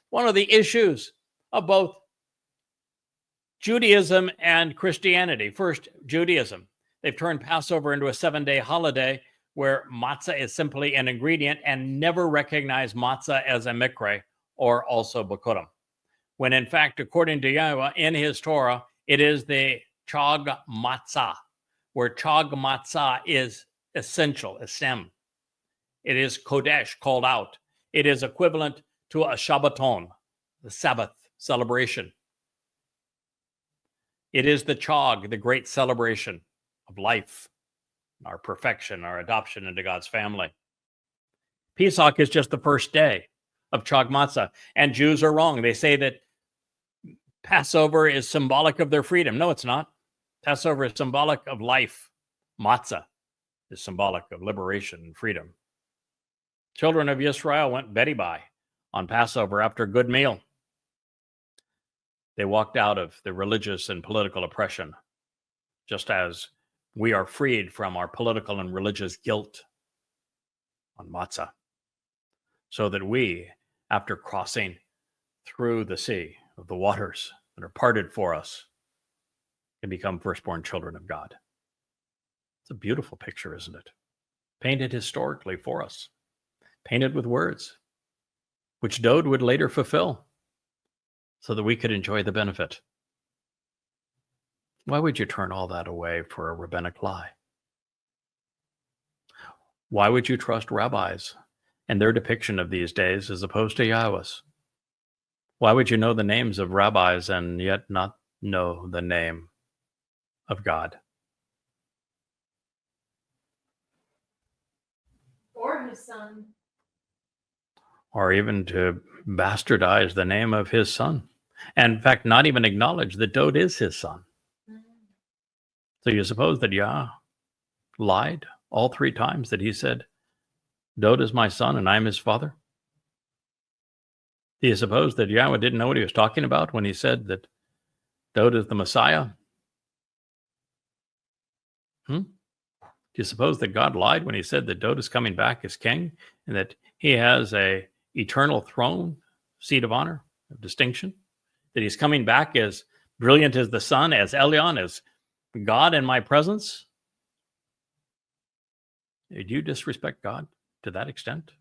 one of the issues of both Judaism and Christianity. First, Judaism. They've turned Passover into a 7-day holiday where matzah is simply an ingredient and never recognize matzah as a mikre or also Bikurym. When in fact, according to Yahowah in his Torah, it is the chag matzah, where chag matzah is essential, esem. It is kodesh, called out. It is equivalent to a Shabbaton, the Sabbath celebration. It is the chag, the great celebration of life, our perfection, our adoption into God's family. Pesach is just the first day of chag matzah, and Jews are wrong. They say that Passover is symbolic of their freedom. No, it's not. Passover is symbolic of life. Matzah is symbolic of liberation and freedom. Children of Israel went Betty by on Passover after a good meal. They walked out of the religious and political oppression, just as we are freed from our political and religious guilt on Matzah, so that we, after crossing through the sea of the waters that are parted for us, can become firstborn children of God. It's a beautiful picture, isn't it? Painted historically for us, painted with words, which Dode would later fulfill so that we could enjoy the benefit. Why would you turn all that away for a rabbinic lie? Why would you trust rabbis and their depiction of these days as opposed to Yahowah's? Why would you know the names of rabbis and yet not know the name of God? Or his son. Or even to bastardize the name of his son. And in fact, not even acknowledge that Dode is his son. So you suppose that Yah lied all 3 times that he said, Dode is my son and I am his father? Do you suppose that Yahowah didn't know what he was talking about when he said that Dode is the Messiah? Do you suppose that God lied when he said that Dode is coming back as king and that he has a eternal throne, seat of honor, of distinction? That he's coming back as brilliant as the sun, as Elyon, as God in my presence? Did you disrespect God to that extent?